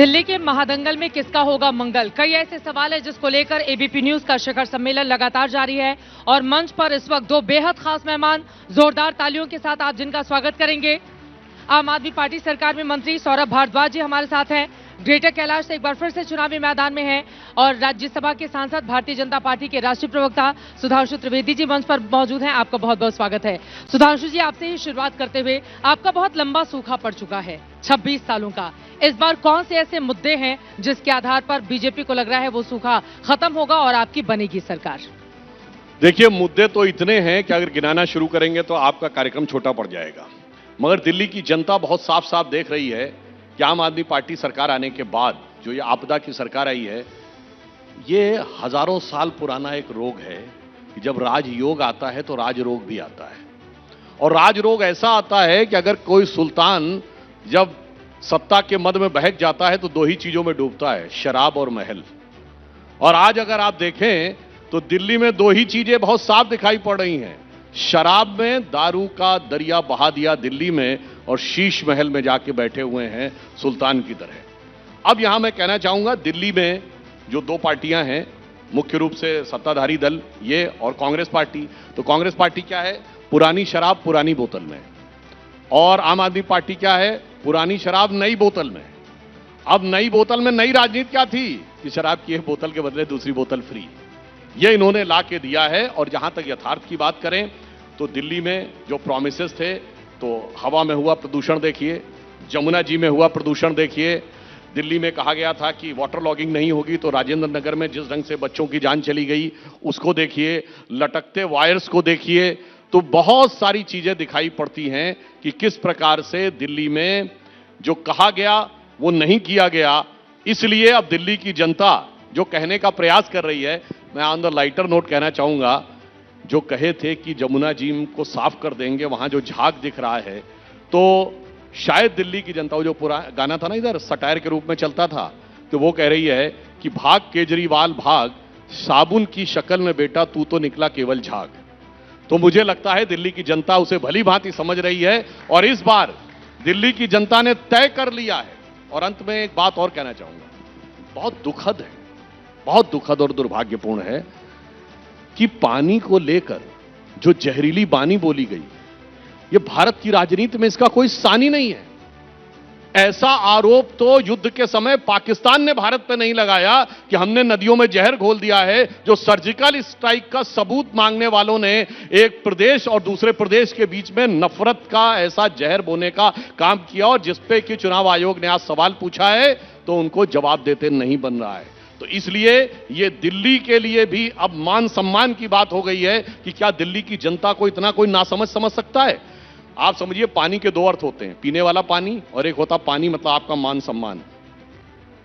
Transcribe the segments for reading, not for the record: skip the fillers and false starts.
दिल्ली के महादंगल में किसका होगा मंगल? कई ऐसे सवाल है जिसको लेकर एबीपी न्यूज का शिखर सम्मेलन लगातार जारी है और मंच पर इस वक्त दो बेहद खास मेहमान जोरदार तालियों के साथ आप जिनका स्वागत करेंगे। आम आदमी पार्टी सरकार में मंत्री सौरभ भारद्वाज जी हमारे साथ हैं। ग्रेटर कैलाश से एक बार फिर से चुनावी मैदान में हैं और राज्यसभा के सांसद भारतीय जनता पार्टी के राष्ट्रीय प्रवक्ता सुधांशु त्रिवेदी जी मंच पर मौजूद हैं। आपका बहुत बहुत स्वागत है। सुधांशु जी, आपसे ही शुरुआत करते हुए, आपका बहुत लंबा सूखा पड़ चुका है 26 सालों का। इस बार कौन से ऐसे मुद्दे हैं जिसके आधार पर बीजेपी को लग रहा है वो सूखा खत्म होगा और आपकी बनेगी सरकार? देखिए, मुद्दे तो इतने हैं कि अगर गिनाना शुरू करेंगे तो आपका कार्यक्रम छोटा पड़ जाएगा। मगर दिल्ली की जनता बहुत साफ साफ देख रही है कि आम आदमी पार्टी सरकार आने के बाद जो ये आपदा की सरकार आई है, ये हजारों साल पुराना एक रोग है कि जब राजयोग आता है तो राजरोग भी आता है। और राजरोग ऐसा आता है कि अगर कोई सुल्तान जब सत्ता के मद में बहक जाता है तो दो ही चीजों में डूबता है, शराब और महल। और आज अगर आप देखें तो दिल्ली में दो ही चीजें बहुत साफ दिखाई पड़ रही हैं। शराब में दारू का दरिया बहा दिया दिल्ली में और शीश महल में जाके बैठे हुए हैं सुल्तान की तरह। अब यहां मैं कहना चाहूंगा, दिल्ली में जो दो पार्टियां हैं, मुख्य रूप से सत्ताधारी दल ये और कांग्रेस पार्टी, तो कांग्रेस पार्टी क्या है? पुरानी शराब पुरानी बोतल में। और आम आदमी पार्टी क्या है? पुरानी शराब नई बोतल में। अब नई बोतल में नई राजनीति क्या थी कि शराब की एक बोतल के बदले दूसरी बोतल फ्री, ये इन्होंने ला के दिया है। और जहां तक यथार्थ की बात करें तो दिल्ली में जो प्रॉमिसेस थे, तो हवा में हुआ प्रदूषण देखिए, जमुना जी में हुआ प्रदूषण देखिए। दिल्ली में कहा गया था कि वाटर लॉगिंग नहीं होगी, तो राजेंद्र नगर में जिस ढंग से बच्चों की जान चली गई उसको देखिए, लटकते वायर्स को देखिए। तो बहुत सारी चीजें दिखाई पड़ती हैं कि किस प्रकार से दिल्ली में जो कहा गया वो नहीं किया गया। इसलिए अब दिल्ली की जनता जो कहने का प्रयास कर रही है, मैं ऑन द लाइटर नोट कहना चाहूंगा, जो कहे थे कि जमुना जी को साफ कर देंगे, वहां जो झाग दिख रहा है, तो शायद दिल्ली की जनता, वो जो पूरा गाना था ना इधर सटायर के रूप में चलता था, तो वो कह रही है कि भाग केजरीवाल भाग, साबुन की शक्ल में बेटा तू तो निकला केवल झाग। तो मुझे लगता है दिल्ली की जनता उसे भली भांति समझ रही है और इस बार दिल्ली की जनता ने तय कर लिया है। और अंत में एक बात और कहना चाहूंगा, बहुत दुखद है, बहुत दुखद और दुर्भाग्यपूर्ण है कि पानी को लेकर जो जहरीली बानी बोली गई, ये भारत की राजनीति में इसका कोई सानी नहीं है। ऐसा आरोप तो युद्ध के समय पाकिस्तान ने भारत पर नहीं लगाया कि हमने नदियों में जहर घोल दिया है। जो सर्जिकल स्ट्राइक का सबूत मांगने वालों ने एक प्रदेश और दूसरे प्रदेश के बीच में नफरत का ऐसा जहर बोने का काम किया, और जिसपे कि चुनाव आयोग ने आज सवाल पूछा है तो उनको जवाब देते नहीं बन रहा है। तो इसलिए ये दिल्ली के लिए भी अब मान सम्मान की बात हो गई है कि क्या दिल्ली की जनता को इतना कोई नासमझ समझ सकता है? आप समझिए, पानी के दो अर्थ होते हैं, पीने वाला पानी और एक होता पानी मतलब आपका मान सम्मान।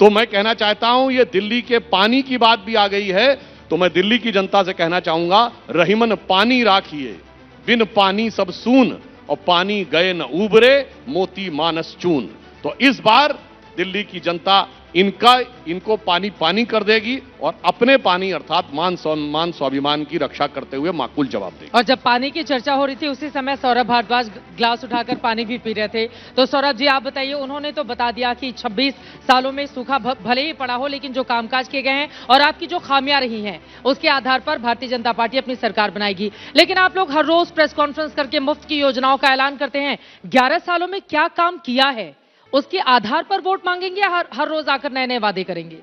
तो मैं कहना चाहता हूं, ये दिल्ली के पानी की बात भी आ गई है, तो मैं दिल्ली की जनता से कहना चाहूंगा, रहीमन पानी राखिए, बिन पानी सब सून, और पानी गए न उबरे, मोती मानस चून। तो इस बार दिल्ली की जनता इनको पानी पानी कर देगी और अपने पानी अर्थात मान सम्मान स्वाभिमान की रक्षा करते हुए माकूल जवाब देगी। और जब पानी की चर्चा हो रही थी उसी समय सौरभ भारद्वाज ग्लास उठाकर पानी भी पी रहे थे। तो सौरभ जी, आप बताइए, उन्होंने तो बता दिया कि 26 सालों में सूखा भले ही पड़ा हो, लेकिन जो कामकाज किए गए हैं और आपकी जो खामियां रही हैं उसके आधार पर भारतीय जनता पार्टी अपनी सरकार बनाएगी। लेकिन आप लोग हर रोज प्रेस कॉन्फ्रेंस करके मुफ्त की योजनाओं का ऐलान करते हैं। 11 सालों में क्या काम किया है उसके आधार पर वोट मांगेंगे या हर रोज आकर नए नए वादे करेंगे?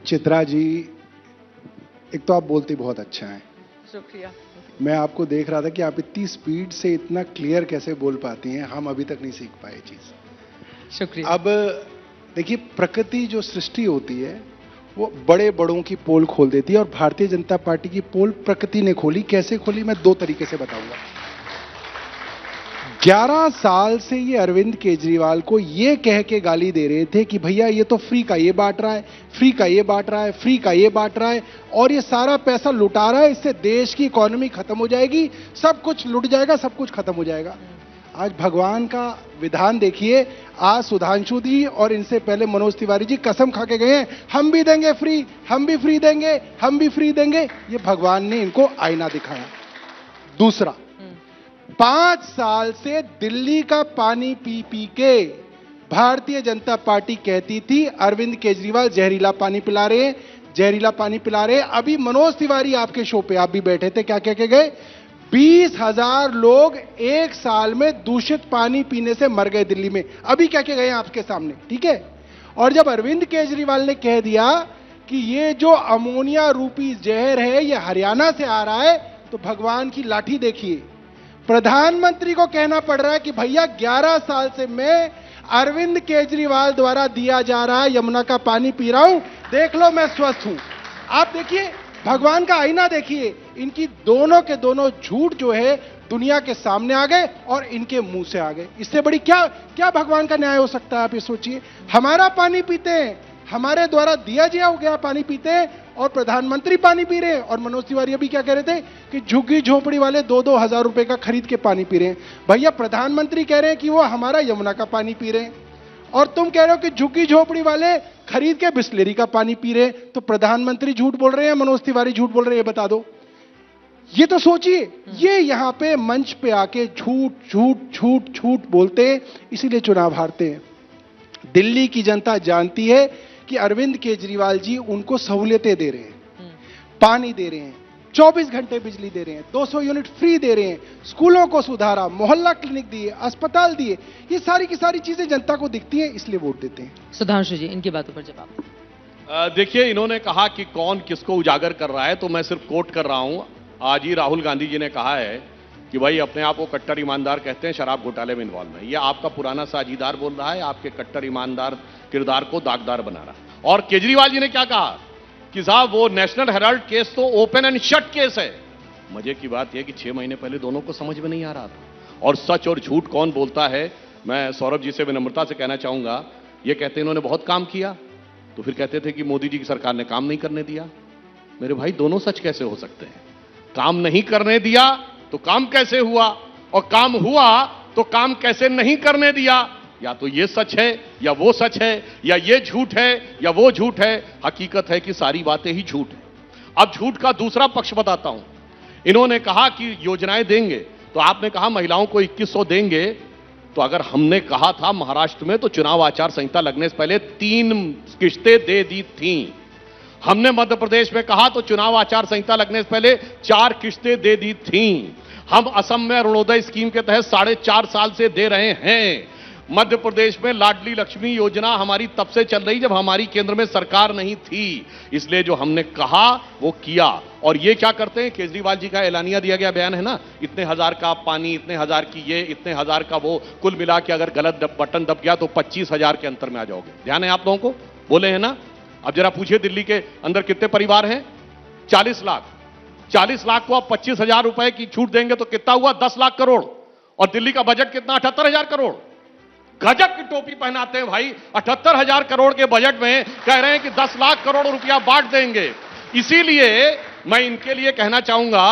चित्रा जी, एक तो आप बोलती बहुत अच्छा है, शुक्रिया। मैं आपको देख रहा था कि आप इतनी स्पीड से इतना क्लियर कैसे बोल पाती हैं, हम अभी तक नहीं सीख पाए चीज। शुक्रिया। अब देखिए, प्रकृति जो सृष्टि होती है वो बड़े बड़ों की पोल खोल देती है, और भारतीय जनता पार्टी की पोल प्रकृति ने खोली। कैसे खोली, मैं दो तरीके से बताऊंगा। 11 साल से ये अरविंद केजरीवाल को ये कह के गाली दे रहे थे कि भैया ये तो फ्री का ये बांट रहा है, फ्री का ये बांट रहा है, फ्री का ये बांट रहा है, और ये सारा पैसा लुटा रहा है, इससे देश की इकोनॉमी खत्म हो जाएगी, सब कुछ लुट जाएगा, सब कुछ खत्म हो जाएगा। आज भगवान का विधान देखिए, आज सुधांशु जी और इनसे पहले मनोज तिवारी जी कसम खा के गए हैं, हम भी देंगे फ्री, हम भी फ्री देंगे, हम भी फ्री देंगे। ये भगवान ने इनको आईना दिखाया। दूसरा, 5 साल से दिल्ली का पानी पी पी के भारतीय जनता पार्टी कहती थी अरविंद केजरीवाल जहरीला पानी पिला रहे हैं, जहरीला पानी पिला रहे हैं। अभी मनोज तिवारी आपके शो पे आप भी बैठे थे, क्या कह के गए? 20,000 लोग एक साल में दूषित पानी पीने से मर गए दिल्ली में। अभी क्या कह गए आपके सामने, ठीक है? और जब अरविंद केजरीवाल ने कह दिया कि ये जो अमोनिया रूपी जहर है ये हरियाणा से आ रहा है, तो भगवान की लाठी देखिए। प्रधानमंत्री को कहना पड़ रहा है कि भैया 11 साल से मैं अरविंद केजरीवाल द्वारा दिया जा रहा है यमुना का पानी पी रहा हूं, देख लो मैं स्वस्थ हूं। आप देखिए, भगवान का आईना देखिए, इनकी दोनों के दोनों झूठ जो है दुनिया के सामने आ गए और इनके मुंह से आ गए। इससे बड़ी क्या क्या भगवान का न्याय हो सकता है? आप ये सोचिए, हमारा पानी पीते हैं, हमारे द्वारा दिया गया पानी पीते हैं और प्रधानमंत्री पानी पी रहे हैं। और मनोज तिवारी अभी क्या कह रहे थे कि झुग्गी झोपड़ी वाले 2-2 हजार रुपए का खरीद के पानी पी रहे हैं। भैया प्रधानमंत्री कह रहे हैं कि वो हमारा यमुना का पानी पी रहे हैं और तुम कह रहे हो कि झुग्गी झोपड़ी वाले खरीद के बिस्लेरी का पानी पी रहे हैं। तो प्रधानमंत्री झूठ बोल रहे हैं, मनोज तिवारी झूठ बोल रहे हैं, बता दो। ये तो सोचिए, ये यहां पे मंच पे आके झूठ झूठ झूठ झूठ बोलते हैं, इसीलिए चुनाव हारते हैं। दिल्ली की जनता जानती है कि अरविंद केजरीवाल जी उनको सहूलियतें दे रहे हैं, पानी दे रहे हैं, 24 घंटे बिजली दे रहे हैं, 200 यूनिट फ्री दे रहे हैं, स्कूलों को सुधारा, मोहल्ला क्लिनिक दिए, अस्पताल दिए, ये सारी की सारी चीजें जनता को दिखती हैं, इसलिए वोट देते हैं। सुधांशु जी, इनकी बातों पर जवाब। देखिए, इन्होंने कहा कि कौन किसको उजागर कर रहा है, तो मैं सिर्फ कोट कर रहा हूं। आज ही राहुल गांधी जी ने कहा है कि भाई अपने आप को कट्टर ईमानदार कहते हैं, शराब घोटाले में इन्वॉल्व है। ये आपका पुराना साझीदार बोल रहा है, आपके कट्टर ईमानदार किरदार को दागदार बना रहा है। और केजरीवाल जी ने क्या कहा कि साहब वो नेशनल हेराल्ड केस तो ओपन एंड शट केस है। मजे की बात यह कि 6 महीने पहले दोनों को समझ में नहीं आ रहा था। और सच और झूठ कौन बोलता है, मैं सौरभ जी से विनम्रता से कहना चाहूंगा, ये कहते इन्होंने बहुत काम किया, तो फिर कहते थे कि मोदी जी की सरकार ने काम नहीं करने दिया। मेरे भाई, दोनों सच कैसे हो सकते हैं? काम नहीं करने दिया तो काम कैसे हुआ, और काम हुआ तो काम कैसे नहीं करने दिया? या तो ये सच है या वो सच है, या ये झूठ है या वो झूठ है। हकीकत है कि सारी बातें ही झूठ है। अब झूठ का दूसरा पक्ष बताता हूं। इन्होंने कहा कि योजनाएं देंगे, तो आपने कहा महिलाओं को 2100 देंगे। तो अगर हमने कहा था महाराष्ट्र में तो चुनाव आचार संहिता लगने से पहले 3 किश्तें दे दी थी। हमने मध्य प्रदेश में कहा तो चुनाव आचार संहिता लगने से पहले 4 किश्तें दे दी थी। हम असम में अरुणोदय स्कीम के तहत 4.5 साल से दे रहे हैं। मध्य प्रदेश में लाडली लक्ष्मी योजना हमारी तब से चल रही जब हमारी केंद्र में सरकार नहीं थी। इसलिए जो हमने कहा वो किया। और ये क्या करते हैं, केजरीवाल जी का ऐलानिया दिया गया बयान है ना, इतने हजार का पानी, इतने हजार की ये, इतने हजार का वो, कुल मिला के अगर गलत बटन दब गया तो 25,000 के अंतर में आ जाओगे। ध्यान है आप लोगों को? बोले हैं ना? अब जरा पूछिए दिल्ली के अंदर कितने परिवार हैं? 40 लाख। 40 लाख को आप 25,000 रुपए की छूट देंगे तो कितना हुआ? 10 लाख करोड़। और दिल्ली का बजट कितना? 78,000 करोड़। गजब की टोपी पहनाते हैं भाई। 78,000 करोड़ के बजट में कह रहे हैं कि 10 लाख करोड़ रुपया बांट देंगे। इसीलिए मैं इनके लिए कहना चाहूंगा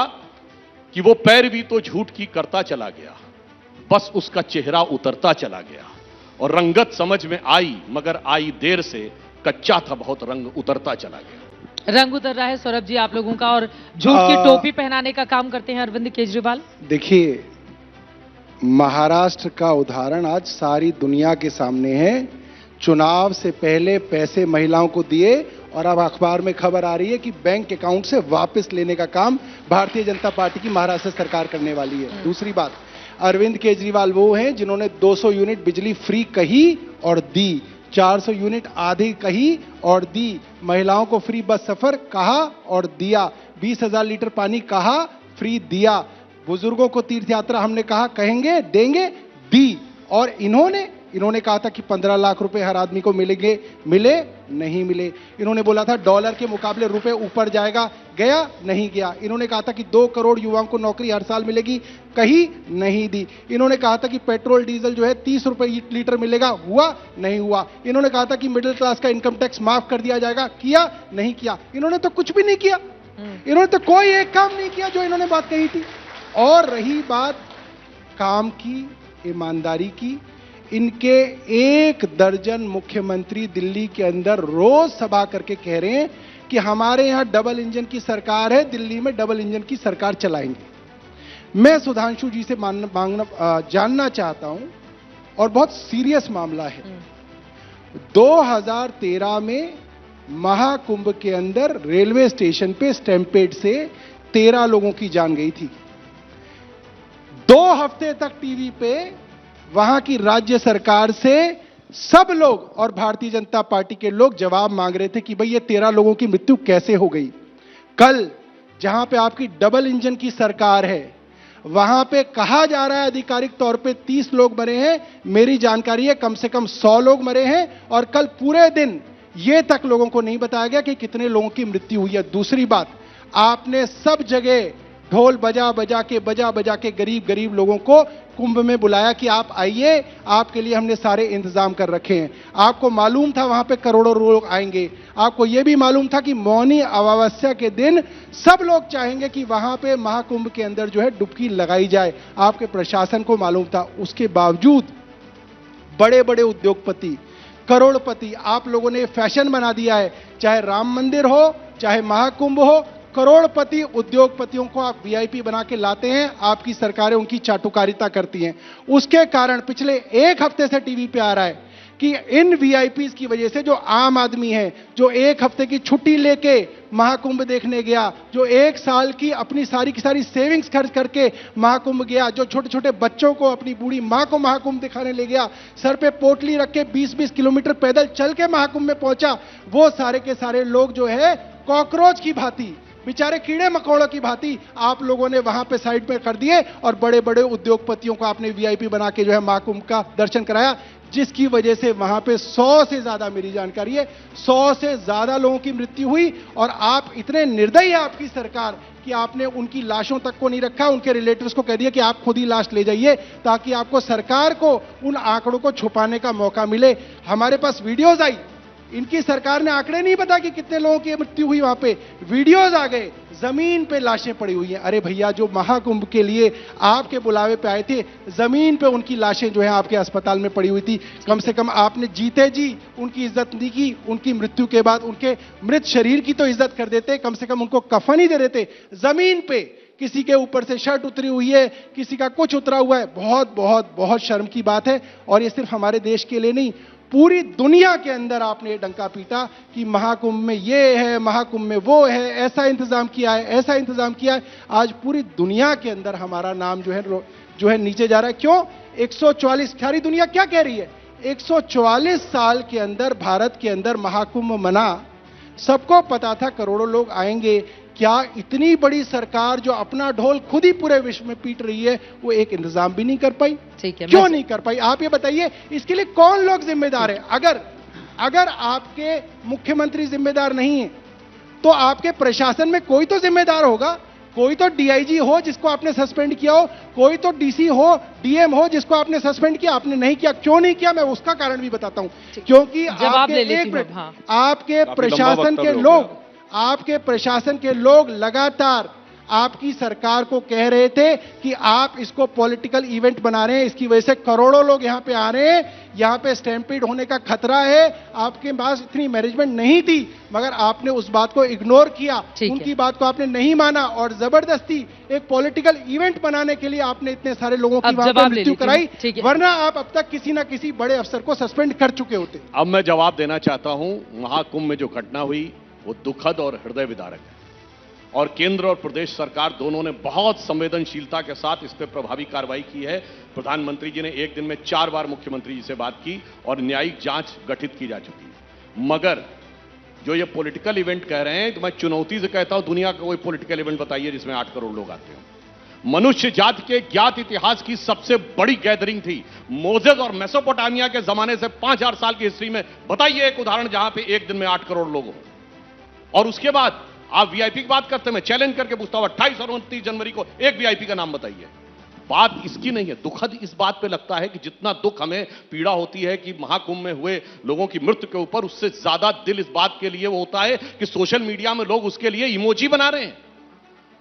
कि वो पैरवी तो झूठ की करता चला गया, बस उसका चेहरा उतरता चला गया और रंगत समझ में आई, मगर आई देर से। कच्चा था बहुत, रंग उतरता चला गया। रंग उतर रहा है सौरभ जी आप लोगों का, और झूठ की टोपी पहनाने का काम करते हैं अरविंद केजरीवाल। देखिए, महाराष्ट्र का उदाहरण आज सारी दुनिया के सामने है। चुनाव से पहले पैसे महिलाओं को दिए और अब अखबार में खबर आ रही है कि बैंक अकाउंट से वापस लेने का काम भारतीय जनता पार्टी की महाराष्ट्र सरकार करने वाली है। दूसरी बात, अरविंद केजरीवाल वो हैं जिन्होंने 200 यूनिट बिजली फ्री कही और दी, 400 यूनिट आधी कही और दी, महिलाओं को फ्री बस सफर कहा और दिया, 20,000 लीटर पानी कहा, फ्री दिया, बुजुर्गों को तीर्थ यात्रा हमने कहा कहेंगे देंगे, दी। और इन्होंने कहा था कि 15 लाख रुपए हर आदमी को मिलेंगे, मिले नहीं मिले। इन्होंने बोला था डॉलर के मुकाबले रुपए ऊपर जाएगा, गया नहीं गया। इन्होंने कहा था कि 2 करोड़ युवाओं को नौकरी हर साल मिलेगी, कहीं नहीं दी। इन्होंने कहा था कि पेट्रोल डीजल जो है 30 रुपए लीटर मिलेगा, हुआ नहीं हुआ। इन्होंने कहा था कि मिडिल क्लास का इनकम टैक्स माफ कर दिया जाएगा, किया नहीं किया। इन्होंने तो कुछ भी नहीं किया। इन्होंने तो कोई एक काम नहीं किया जो इन्होंने बात कही थी। और रही बात काम की, ईमानदारी की, इनके 1 दर्जन मुख्यमंत्री दिल्ली के अंदर रोज सभा करके कह रहे हैं कि हमारे यहां डबल इंजन की सरकार है, दिल्ली में डबल इंजन की सरकार चलाएंगे। मैं सुधांशु जी से जानना चाहता हूं और बहुत सीरियस मामला है। 2013 में महाकुंभ के अंदर रेलवे स्टेशन पे स्टैम्पेड से 13 लोगों की जान गई थी। 2 हफ्ते तक टीवी पे वहां की राज्य सरकार से सब लोग और भारतीय जनता पार्टी के लोग जवाब मांग रहे थे कि भाई ये 13 लोगों की मृत्यु कैसे हो गई। कल जहां पे आपकी डबल इंजन की सरकार है, वहां पे कहा जा रहा है आधिकारिक तौर पे 30 लोग मरे हैं। मेरी जानकारी है कम से कम 100 लोग मरे हैं। और कल पूरे दिन ये तक लोगों को नहीं बताया गया कि कितने लोगों की मृत्यु हुई है। दूसरी बात, आपने सब जगह ढोल बजा बजा के गरीब लोगों को कुंभ में बुलाया कि आप आइए, आपके लिए हमने सारे इंतजाम कर रखे हैं। आपको मालूम था वहां पे करोड़ों लोग आएंगे। आपको यह भी मालूम था कि मौनी अमावस्या के दिन सब लोग चाहेंगे कि वहां पे महाकुंभ के अंदर जो है डुबकी लगाई जाए। आपके प्रशासन को मालूम था। उसके बावजूद बड़े बड़े उद्योगपति, करोड़पति, आप लोगों ने फैशन बना दिया है। चाहे राम मंदिर हो, चाहे महाकुंभ हो, करोड़पति उद्योगपतियों को आप वीआईपी बना के लाते हैं। आपकी सरकारें उनकी चाटुकारिता करती हैं। उसके कारण पिछले 1 हफ्ते से टीवी पे आ रहा है कि इन वीआईपीज की वजह से जो आम आदमी है, जो 1 हफ्ते की छुट्टी लेके महाकुंभ देखने गया, जो 1 साल की अपनी सारी की सारी सेविंग्स खर्च करके महाकुंभ गया, जो छोटे छोटे बच्चों को, अपनी बूढ़ी मां को महाकुंभ दिखाने ले गया, सर पे पोटली रख के 20-20 किलोमीटर पैदल चल के महाकुंभ में पहुंचा, वो सारे के सारे लोग जो है कॉकरोच की भांति, बेचारे कीड़े मकोड़ों की भांति आप लोगों ने वहां पे साइड में कर दिए और बड़े बड़े उद्योगपतियों को आपने वीआईपी बना के जो है महाकुंभ का दर्शन कराया, जिसकी वजह से वहां पे 100 से ज्यादा, मेरी जानकारी है 100 से ज्यादा लोगों की मृत्यु हुई। और आप इतने निर्दयी है आपकी सरकार कि आपने उनकी लाशों तक को नहीं रखा, उनके रिलेटिव्स को कह दिया कि आप खुद ही लाश ले जाइए ताकि आपको सरकार को उन आंकड़ों को छुपाने का मौका मिले। हमारे पास वीडियोज आई, इनकी सरकार ने आंकड़े नहीं बता कि कितने लोगों की मृत्यु हुई, वहां पे वीडियोज आ गए, जमीन पे लाशें पड़ी हुई हैं। अरे भैया, जो महाकुंभ के लिए आपके बुलावे पे आए थे, जमीन पे उनकी लाशें जो है आपके अस्पताल में पड़ी हुई थी। कम से कम आपने जीते जी उनकी इज्जत नहीं की, उनकी मृत्यु के बाद उनके मृत शरीर की तो इज्जत कर देते, कम से कम उनको कफन ही दे देते। जमीन पे किसी के ऊपर से शर्ट उतरी हुई है, किसी का कुछ उतरा हुआ है। बहुत बहुत बहुत शर्म की बात है। और ये सिर्फ हमारे देश के लिए नहीं, पूरी दुनिया के अंदर आपने ये डंका पीटा कि महाकुंभ में ये है, महाकुंभ में वो है, ऐसा इंतजाम किया है, ऐसा इंतजाम किया है। आज पूरी दुनिया के अंदर हमारा नाम जो है नीचे जा रहा है। क्यों? 144, सारी दुनिया क्या कह रही है? 144 साल के अंदर भारत के अंदर महाकुंभ मना, सबको पता था करोड़ों लोग आएंगे। क्या इतनी बड़ी सरकार जो अपना ढोल खुद ही पूरे विश्व में पीट रही है, वो एक इंतजाम भी नहीं कर पाई? ठीक है, क्यों नहीं कर पाई? आप ये बताइए, इसके लिए कौन लोग जिम्मेदार है? अगर आपके मुख्यमंत्री जिम्मेदार नहीं है तो आपके प्रशासन में कोई तो जिम्मेदार होगा। कोई तो डीआईजी हो जिसको आपने सस्पेंड किया हो, कोई तो डीसी हो, डीएम हो जिसको आपने सस्पेंड किया। आपने नहीं किया, क्यों नहीं किया? मैं उसका कारण भी बताता हूं। क्योंकि आपके प्रशासन के लोग लगातार आपकी सरकार को कह रहे थे कि आप इसको पॉलिटिकल इवेंट बना रहे हैं, इसकी वजह से करोड़ों लोग यहां पे आ रहे हैं, यहां पे स्टैम्पीड होने का खतरा है। आपके पास इतनी मैनेजमेंट नहीं थी, मगर आपने उस बात को इग्नोर किया, उनकी बात को आपने नहीं माना और जबरदस्ती एक पॉलिटिकल इवेंट बनाने के लिए आपने इतने सारे लोगों की वहां पे मृत्यु कराई। वरना आप अब तक किसी ना किसी बड़े अफसर को सस्पेंड कर चुके होते। अब मैं जवाब देना चाहता हूं। महाकुंभ में जो घटना हुई वो दुखद और हृदय विदारक है और केंद्र और प्रदेश सरकार दोनों ने बहुत संवेदनशीलता के साथ इस पर प्रभावी कार्रवाई की है। प्रधानमंत्री जी ने एक दिन में 4 बार मुख्यमंत्री जी से बात की और न्यायिक जांच गठित की जा चुकी है। मगर जो ये पॉलिटिकल इवेंट कह रहे हैं, तो मैं चुनौती से कहता हूं, दुनिया का कोई पॉलिटिकल इवेंट बताइए जिसमें 8 करोड़ लोग आते हो। मनुष्य जाति के ज्ञात इतिहास की सबसे बड़ी गैदरिंग थी मोजेस और मेसोपोटामिया के जमाने से 5000 साल की हिस्ट्री में। बताइए एक उदाहरण जहां पे एक दिन में 8 करोड़ लोग हो। और उसके बाद आप वीआईपी की बात करते हैं, मैं चैलेंज करके पूछता हूं 28 और 29 जनवरी को एक वीआईपी का नाम बताइए। बात इसकी नहीं है। दुखद इस बात पे लगता है कि जितना दुख हमें पीड़ा होती है कि महाकुंभ में हुए लोगों की मृत्यु के ऊपर, उससे ज्यादा दिल इस बात के लिए वो होता है कि सोशल मीडिया में लोग उसके लिए इमोजी बना रहे हैं,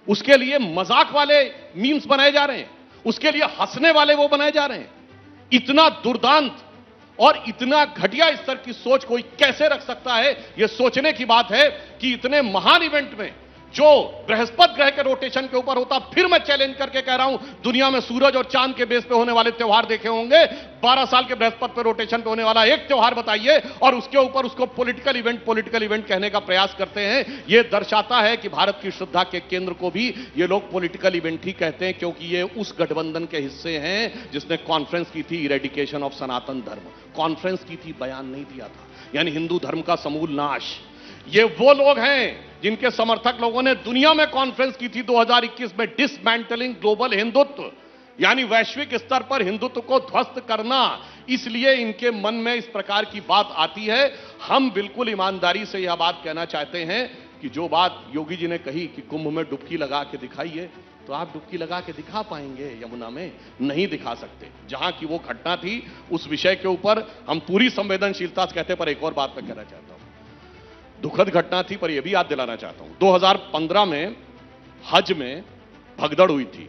उसके लिए मजाक वाले मीम्स बनाए जा रहे हैं, उसके लिए हंसने वाले वो बनाए जा रहे हैं। इतना दुर्दांत और इतना घटिया स्तर की सोच कोई कैसे रख सकता है? यह सोचने की बात है कि इतने महान इवेंट में जो बृहस्पति ग्रह के रोटेशन के ऊपर होता। फिर मैं चैलेंज करके कह रहा हूं, दुनिया में सूरज और चांद के बेस पे होने वाले त्योहार देखे होंगे, 12 साल के बृहस्पति पे रोटेशन पे होने वाला एक त्योहार बताइए और उसके ऊपर उसको पॉलिटिकल इवेंट कहने का प्रयास करते हैं। यह दर्शाता है कि भारत की श्रद्धा के केंद्र को भी ये लोग पॉलिटिकल इवेंट ही कहते हैं, क्योंकि ये उस गठबंधन के हिस्से हैं जिसने कॉन्फ्रेंस की थी इरेडिकेशन ऑफ सनातन धर्म, कॉन्फ्रेंस की थी, बयान नहीं दिया था, यानी हिंदू धर्म का समूल नाश। ये वो लोग हैं जिनके समर्थक लोगों ने दुनिया में कॉन्फ्रेंस की थी 2021 में, डिसमेंटलिंग ग्लोबल हिंदुत्व, यानी वैश्विक स्तर पर हिंदुत्व को ध्वस्त करना। इसलिए इनके मन में इस प्रकार की बात आती है। हम बिल्कुल ईमानदारी से यह बात कहना चाहते हैं कि जो बात योगी जी ने कही कि कुंभ में डुबकी लगा के दिखाइए, तो आप डुबकी लगा के दिखा पाएंगे यमुना में? नहीं दिखा सकते। जहां की वो घटना थी उस विषय के ऊपर हम पूरी संवेदनशीलता से कहते। पर एक और बात मैं कहना चाहता हूं, दुखद घटना थी, पर यह भी याद दिलाना चाहता हूं। 2015 में हज में भगदड़ हुई थी,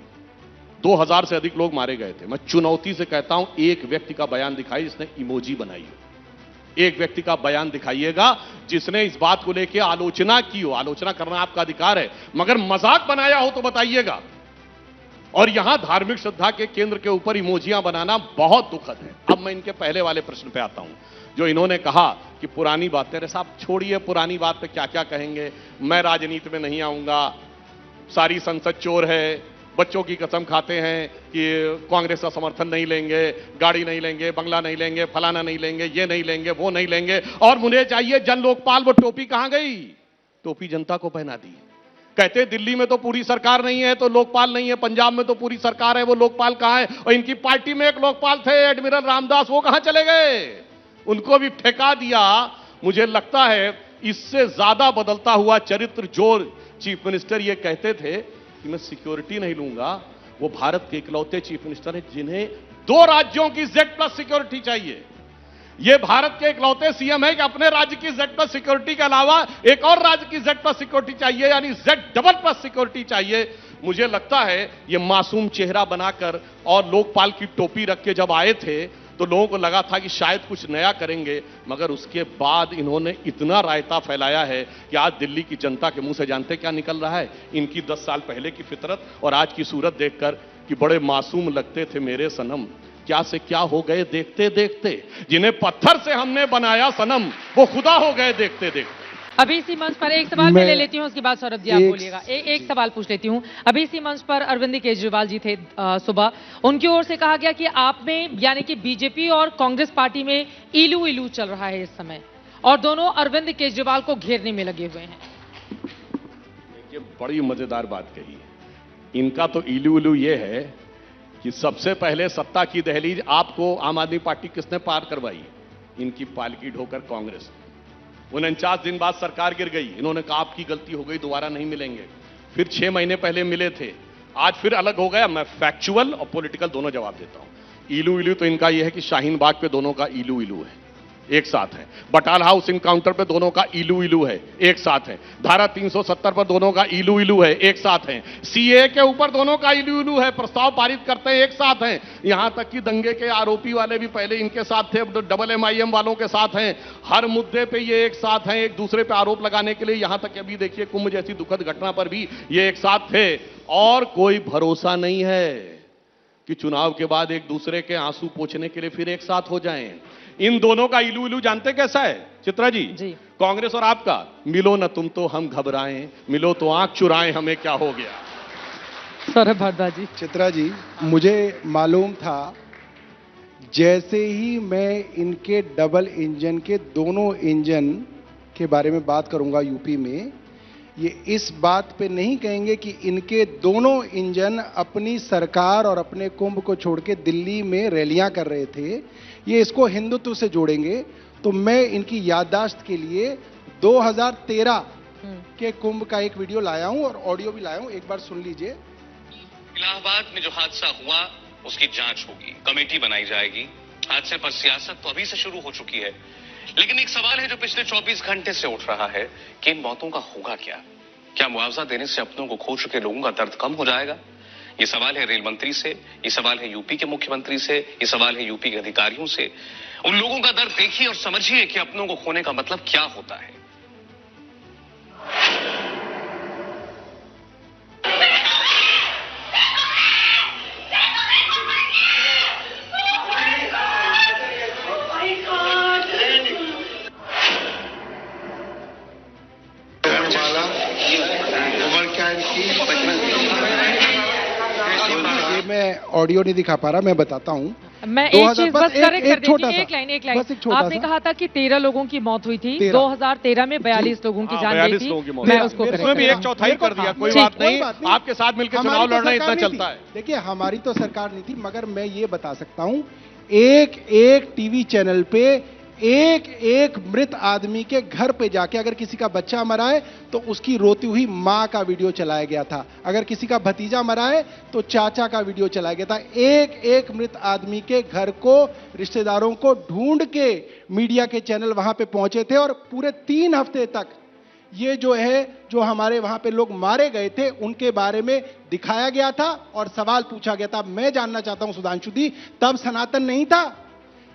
2000 से अधिक लोग मारे गए थे। मैं चुनौती से कहता हूं, एक व्यक्ति का बयान दिखाई जिसने इमोजी बनाई हो, एक व्यक्ति का बयान दिखाइएगा जिसने इस बात को लेकर आलोचना की हो। आलोचना करना आपका अधिकार है, मगर मजाक बनाया हो तो बताइएगा। और यहां धार्मिक श्रद्धा के केंद्र के ऊपर इमोजियां बनाना बहुत दुखद है। अब मैं इनके पहले वाले प्रश्न पे आता हूं, जो इन्होंने कहा कि पुरानी बातें। अरे साहब छोड़िए, पुरानी बात पे क्या क्या कहेंगे। मैं राजनीति में नहीं आऊंगा, सारी संसद चोर है, बच्चों की कसम खाते हैं कि कांग्रेस का समर्थन नहीं लेंगे, गाड़ी नहीं लेंगे, बंगला नहीं लेंगे, फलाना नहीं लेंगे, ये नहीं लेंगे, वो नहीं लेंगे, और मुझे चाहिए जन लोकपाल। वो टोपी कहां गई? टोपी जनता को पहना दी। कहते दिल्ली में तो पूरी सरकार नहीं है तो लोकपाल नहीं है, पंजाब में तो पूरी सरकार है, वो लोकपाल कहां है? और इनकी पार्टी में एक लोकपाल थे एडमिरल रामदास, वो कहां चले गए? उनको भी ठेका दिया। मुझे लगता है इससे ज्यादा बदलता हुआ चरित्र जो चीफ मिनिस्टर ये कहते थे कि मैं सिक्योरिटी नहीं लूंगा, वो भारत के इकलौते चीफ मिनिस्टर हैं जिन्हें 2 राज्यों की Z+ सिक्योरिटी चाहिए। ये भारत के इकलौते सीएम है कि अपने राज्य की Z+ सिक्योरिटी के अलावा एक और राज्य की Z+ सिक्योरिटी चाहिए, यानी Z++ सिक्योरिटी चाहिए। मुझे लगता है ये मासूम चेहरा बनाकर और लोकपाल की टोपी रख के जब आए थे तो लोगों को लगा था कि शायद कुछ नया करेंगे, मगर उसके बाद इन्होंने इतना रायता फैलाया है कि आज दिल्ली की जनता के मुंह से जानते क्या निकल रहा है? इनकी 10 साल पहले की फितरत और आज की सूरत देखकर कि बड़े मासूम लगते थे मेरे सनम, क्या से क्या हो गए देखते देखते। जिन्हें पत्थर से हमने बनाया सनम, वो खुदा हो गए देखते देखते। अभी इसी मंच पर एक सवाल मैं ले लेती हूं, उसके बाद सौरभ जी आप बोलिएगा। एक सवाल पूछ लेती हूं। अभी इसी मंच पर अरविंद केजरीवाल जी थे सुबह, उनकी ओर से कहा गया कि आप में यानी कि बीजेपी और कांग्रेस पार्टी में इलू इलू चल रहा है इस समय, और दोनों अरविंद केजरीवाल को घेरने में लगे हुए हैं। देखिए, बड़ी मजेदार बात कही। इनका तो इलू इलू ये है कि सबसे पहले सत्ता की दहलीज आपको आम आदमी पार्टी किसने पार करवाई? इनकी पालकी ढोकर कांग्रेस। 49 दिन बाद सरकार गिर गई, इन्होंने कहा आपकी गलती हो गई, दोबारा नहीं मिलेंगे। फिर 6 महीने पहले मिले थे, आज फिर अलग हो गया। मैं फैक्चुअल और पॉलिटिकल दोनों जवाब देता हूं। इलू इलू तो इनका यह है कि शाहीन बाग पे दोनों का इलू इलू है, एक साथ है। बटाल हाउस इनकाउंटर पे दोनों का इलू इलू है, एक साथ है। धारा 370 पर दोनों का इलू इलू है, एक साथ है। सीए के ऊपर दोनों का इलू इलू है, प्रस्ताव पारित करते हैं, एक साथ हैं। यहां तक कि दंगे के आरोपी वाले भी पहले इनके साथ थे, अब MIM वालों के साथ हैं। हर मुद्दे पे ये एक साथ हैं, एक दूसरे पे आरोप लगाने के लिए। यहां तक अभी देखिए कुंभ जैसी दुखद घटना पर भी ये एक साथ थे। और कोई भरोसा नहीं है कि चुनाव के बाद एक दूसरे के आंसू पोंछने के लिए फिर एक साथ हो जाएं। इन दोनों का इलू इलू जानते कैसा है चित्रा जी? कांग्रेस और आपका, मिलो न तुम तो हम घबराएं, मिलो तो आंख चुराएं, हमें क्या हो गया? सौरभ भारद्वाज जी। चित्रा जी, मुझे मालूम था जैसे ही मैं इनके डबल इंजन के दोनों इंजन के बारे में बात करूंगा यूपी में, ये इस बात पे नहीं कहेंगे कि इनके दोनों इंजन अपनी सरकार और अपने कुंभ को छोड़ के दिल्ली में रैलियां कर रहे थे, ये इसको हिंदुत्व से जोड़ेंगे। तो मैं इनकी याददाश्त के लिए 2013 के कुंभ का एक वीडियो लाया हूं और ऑडियो भी लाया हूं, एक बार सुन लीजिए। इलाहाबाद में जो हादसा हुआ उसकी जांच होगी, कमेटी बनाई जाएगी। हादसे पर सियासत तो अभी से शुरू हो चुकी है, लेकिन एक सवाल है जो पिछले 24 घंटे से उठ रहा है कि इन मौतों का होगा क्या? क्या मुआवजा देने से अपनों को खो चुके लोगों का दर्द कम हो जाएगा? ये सवाल है रेल मंत्री से, ये सवाल है यूपी के मुख्यमंत्री से, ये सवाल है यूपी के अधिकारियों से। उन लोगों का दर्द देखिए और समझिए कि अपनों को खोने का मतलब क्या होता है। ऑडियो नहीं दिखा पा रहा, मैं बताता हूँ। मैं एक 2000 चीज बस बस करेक्ट कर छोटा देती, सा, एक लाइन बस एक छोटा आपने सा। कहा था कि 13 लोगों की मौत हुई थी, 13 2013 में 42 लोगों की हाँ, जान गई 42 थी। लोगों की मौत मैं हुई। उसको मेरे- correct उसमें भी कर एक रहा हूं। चौथाई कर दिया, कोई ठीक। बात नहीं, कोई बात आपके साथ मिलकर हमारी चुनाव तो लड़ना सरकार इतना नहीं चलता थी। है। देखिए हमारी तो सरकार नहीं थी, मगर मैं ये बता सकता हूं, एक एक टीवी चैनल पे एक एक मृत आदमी के घर पे जाके अगर किसी का बच्चा मरा है तो उसकी रोती हुई मां का वीडियो चलाया गया था, अगर किसी का भतीजा मरा है तो चाचा का वीडियो चलाया गया था। एक एक मृत आदमी के घर को, रिश्तेदारों को ढूंढ के मीडिया के चैनल वहां पे पहुंचे थे, और पूरे 3 हफ्ते तक ये जो हमारे वहां पे लोग मारे गए थे उनके बारे में दिखाया गया था और सवाल पूछा गया था। मैं जानना चाहता हूं सुधांशु दी, तब सनातन नहीं था,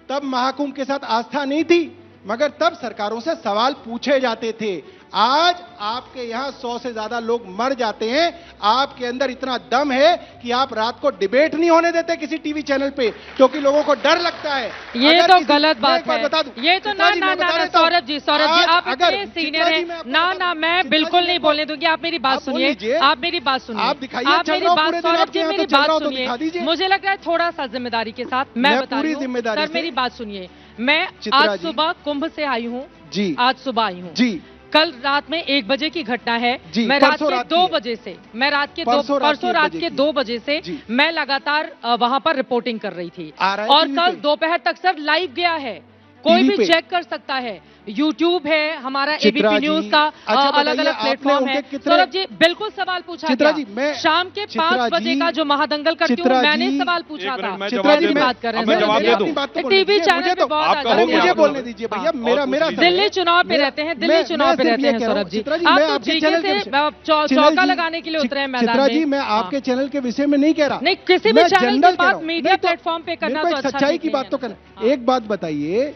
तब महाकुंभ के साथ आस्था नहीं थी, मगर तब सरकारों से सवाल पूछे जाते थे। आज आपके यहां 100 से ज्यादा लोग मर जाते हैं, आपके अंदर इतना दम है कि आप रात को डिबेट नहीं होने देते किसी टीवी चैनल पे, क्योंकि लोगों को डर लगता है। ये अगर तो किसी- गलत मैं बात एक बात है। बता दूं, ये तो चित्रा ना जी, ना मैं ना बता ना देता हूं। सौरभ जी आज आप अगर इतने सीनियर चित्रा जी, हैं, मैं आपको ना बता ना दूं, मैं चित्रा बिल्कुल जी, नहीं मेरे बोलने को- दूंगी। आप मेरी बात आप बोल सुनिए, लीजिए। आप मेरी बात सुनिए, आप दिखाइए, आप चल मेरी रहा हूं बात, पूरे दिन सौरभ आपके जी यहाँ, मेरी तो चल रहा बात हूं तो सुनिए, दिखा दीजिए। मुझे लग रहा है थोड़ा सा जिम्मेदारी के साथ मैं मैं बता पूरी रही हूं। जिम्मेदारी सर से- मेरी बात सुनिए, मैं चित्रा आज जी। सुबह कुंभ से आई हूँ, जी आज सुबह आई हूँ जी कल रात में 1 बजे की घटना है। जी, मैं रात परसों के रात की 2 है। बजे से, मैं रात के परसों रात की परसों 1 रात बजे के की। 2 बजे से जी। मैं लगातार वहां पर रिपोर्टिंग कर रही थी, आ रहा है और टीवी कल पे। दोपहर तक सर लाइव गया है, कोई टीवी भी पे। चेक कर सकता है। यूट्यूब है, हमारा चित्रा एबीपी जी, न्यूज का अच्छा अलग बताइए, अलग आपने प्लेटफॉर्म उनके है। कितने- सौरभ जी बिल्कुल सवाल पूछा चित्रा गया। जी, मैं- शाम के चित्रा 5 बजे जी, का जो महादंगल करती हूँ चित्रा मैंने जी, सवाल पूछा एक था। मिनट, मैं चित्रा जवाब जी, दे दूं। बात कर रहे हैं अब मैं सर, जवाब मेरी दे बात- दूं। बात तो बोलने टीवी दीजिए, चैनल मुझे पे तो- बहुत आपका आता हो है। अरे गया मुझे आपका बोलने हो गया। दीजिए हाँ। भैया, मेरा पूछ मेरा लीजिए। समय दिल्ली है। चुनाव पे मैं- रहते हैं, दिल्ली मैं- चुनाव मैं पे सिर्फ रहते ये हैं कह रहा सौरभ हूं, जी। चित्रा जी, आप मैं तो आपके जीके चैनल से के चौका लगाने के लिए उतरे हैं मैदान चित्रा में। जी, मैं हाँ। आपके चैनल के विषय में नहीं कह रहा, नहीं, किसी भी मैं चैनल की जनरल कह बात रहा हूं। मीडिया नहीं तो प्लेटफॉर्म पे करना मेरे को तो एक अच्छा सच्चाई ठीक की नहीं बात है। तो करना। हाँ। एक बात बताइए,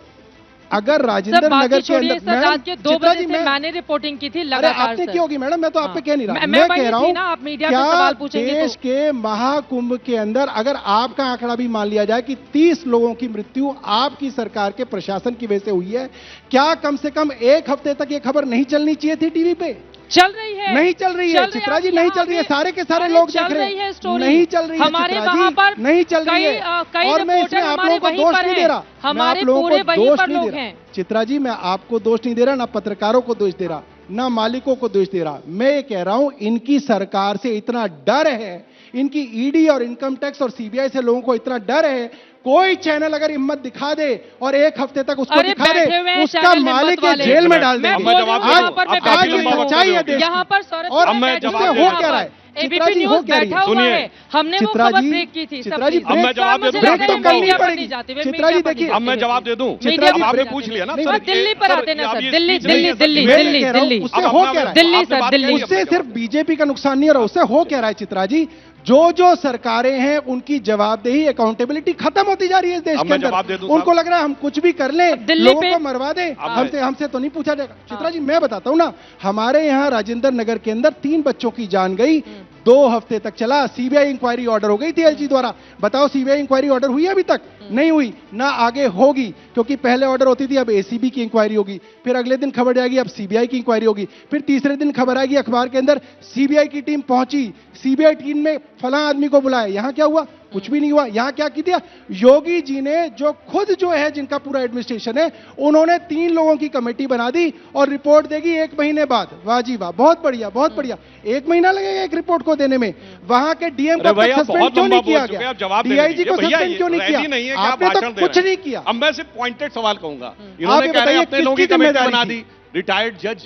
अगर राजेंद्र सर बाकी नगर के छोड़िए, अंदर सर रात के 2 चित्रा बजे जी, से मैंने रिपोर्टिंग की थी अरे लगातार आपने सर। की होगी मैडम, मैं तो आप पे हाँ। कह नहीं रहा, मैं वही कह रहा थी हूं ना, आप मीडिया पे क्या सवाल पूछेंगे देश तो। के महाकुंभ के अंदर अगर आपका आंकड़ा भी मान लिया जाए कि 30 लोगों की मृत्यु आपकी सरकार के प्रशासन की वजह से हुई है, क्या कम से कम 1 हफ्ते तक ये खबर नहीं चलनी चाहिए थी टीवी पे? चल रही है, नहीं चल रही है चित्रा जी, नहीं चल रही है, सारे के सारे लोग देख रहे हैं, स्टोरी नहीं चल रही है हमारे चित्रा वहां जी, पर नहीं चल रही है। कई और मैं इसमें रिपोर्टर आप हमारे लोगों को वहीं दोष पर नहीं हैं। दे रहा, मैं हमारे आप लोगों पूरे को वहीं दोष पर नहीं दे लोग रहा हैं। चित्रा जी, मैं आपको दोष नहीं दे रहा, ना पत्रकारों को दोष दे रहा, ना मालिकों को दोष दे रहा। मैं ये कह रहा हूं, इनकी सरकार से इतना डर है, इनकी ईडी और इनकम टैक्स और सीबीआई से लोगों को इतना डर है, कोई चैनल अगर हिम्मत दिखा दे और 1 हफ्ते तक उसको अरे दिखा दे, बैठे हुए हैं उसका चैनल हिम्मत मालिक ये वाले। जेल में डाल मैं देंगे। बोल रही हूं, आज- यहाँ पर मैं आप बैठी आज ये लंबा हूं। वक्त सच्चाई है दोगे। देश यहाँ की। पर सौरभ और जी मैं बैठी जवाब हूं, दे यहाँ रहा क्या पर। रहा है? एबीपी चित्रा जी, हो न्यूज क्या रही है? बैठा हुआ सुनिए। है, हमने वो चित्रा खबर जी, ब्रेक की थी। चित्रा जी, अब मैं जवाब दे दूं, ब्रेक आपके तो मीडिया करनी पर पड़ेगी। चित्रा जी देखिए, अब मैं जवाब दे दूं। चित्रा जी, अब आपने ब्रेक- पूछ लिया ना नहीं, सर, बस दिल्ली पर सर, आते ना अब सर, ये दिल्ली स्पीच नहीं है, दिल्ली सर, दिल्ली मैं दिल्ली कह रहा हूं, दिल्ली उससे अब हो अपना क्या रहा है? दिल्ली आपने सर, बात दिल्ली। कही है, उससे मैं सिर्फ बीजेपी का नुकसान नहीं हो रहा, उससे हो क्या रहा है चित्रा जी? जो सरकारें हैं उनकी जवाबदेही, अकाउंटेबिलिटी खत्म होती जा रही है इस देश अब के मैं जवाब दे अंदर। दूं उनको साहब। लग रहा है हम कुछ भी कर लें, दिल्ली लोगों पे- को मरवा दें, अब हमसे तो नहीं पूछा जाएगा। चित्रा जी, मैं बताता हूं ना, हमारे यहाँ राजेंद्र नगर के अंदर 3 बच्चों की जान गई, 2 हफ्ते तक चला, सीबीआई इंक्वायरी ऑर्डर हो गई थी एलजी द्वारा। बताओ सीबीआई इंक्वायरी ऑर्डर हुई है अभी तक? नहीं हुई, ना आगे होगी, क्योंकि पहले ऑर्डर होती थी, अब एसीबी की इंक्वायरी होगी, फिर अगले दिन खबर जाएगी अब सीबीआई की इंक्वायरी होगी, फिर तीसरे दिन खबर आएगी अखबार के अंदर सीबीआई की टीम पहुंची, सीबीआई टीम में फलां आदमी को बुलाया। यहां क्या हुआ? कुछ भी नहीं हुआ। यहां क्या की दिया योगी जी ने, जो खुद जो है जिनका पूरा एडमिनिस्ट्रेशन है, उन्होंने 3 लोगों की कमेटी बना दी और रिपोर्ट देगी 1 महीने बाद। वाह जी वाह, बहुत बढ़िया, बहुत बढ़िया। 1 महीना लगेगा एक रिपोर्ट को देने में। वहां के डीएम को भैया सस्पेंड बहुत क्यों लंबा नहीं किया बोल चुके हैं, गया? आप जवाब देने डीआईजी को दीजिए। भैया, सस्पेंड क्यों नहीं रेडी किया? नहीं है कि आप आपने भाषण तो दे कुछ रहे हैं। नहीं किया। अब मैं सिर्फ पॉइंटेड सवाल कहूंगा। आप इन्होंने ये कह रहे बताइए, हैं अपने लोगों की किसकी कमेटी जिम्मेदारी बना थी? दी। रिटायर्ड जज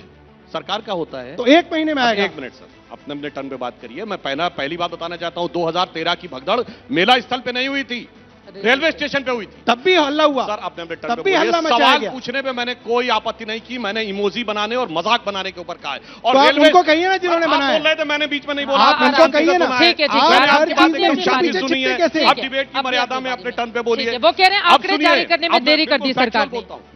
सरकार का होता है। तो 1 महीने में आएगा। 1 मिनट सर, अपने अपने टर्न पे बात करिए। मैं पहली बात बताना चाहता हूं, 2013 की भगदड़ मेला स्थल पे नहीं हुई थी, रेलवे स्टेशन पे हुई थी। तब भी हल्ला हुआ। सर अपने अपने टर्न तब पे भी बोलिए। हल्ला मचाया सवाल गया। पूछने पे मैंने कोई आपत्ति नहीं की, मैंने इमोजी बनाने और मजाक बनाने के ऊपर कहा है। और तो आप रेलवे उनको कहिए ना जिन्होंने आप बनाया। बोल रहे थे, मैंने बीच में नहीं बोला। आप आपने उनको शांति से कहिए ना। सुना है। ठीक है, ठीक है। मैंने आप आपकी हर बात चीज में एकदम शांति पीछे सुनी छिपते है। कैसे? अब डिबेट की मर्यादा में अपने टर्न पे बोलिए। वो कह रहे हैं अब आंकड़े सुनिए, जारी करने में अब मैं देरी कर दी बिल्कुल सरकार factual ने। बोलता हूं।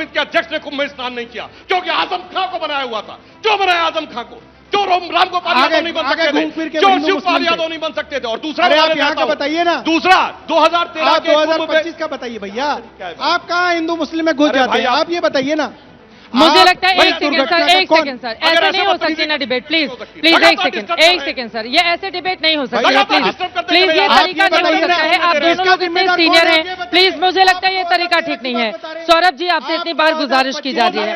समिति के अध्यक्ष ने कुंभ में स्नान नहीं किया? क्योंकि आजम खां को बनाया हुआ था। क्यों बनाया आजम खां को? क्यों राम गोपाल यादव नहीं बन सकते थे? क्यों शिवपाल यादव नहीं बन सकते थे? और दूसरा आप यहाँ का बताइए ना। दूसरा 2013 के 2025 का बताइए भैया, आप कहाँ हिंदू मुस्लिम में घुस जाते हैं? आप ये बताइए ना। मुझे लगता है भाई, एक सेकंड दुर्घटना सर, का एक कौन? सेकंड सर, ऐसे नहीं हो सकती ना डिबेट, प्लीज प्लीज एक सेकंड सर, ये ऐसे डिबेट नहीं हो सकती है, प्लीज ये तरीका नहीं हो सकता है। आप दोनों लोग इतने सीनियर हैं, प्लीज मुझे लगता है ये तरीका ठीक नहीं है। सौरभ जी, आपसे इतनी बार गुजारिश की जा रही है।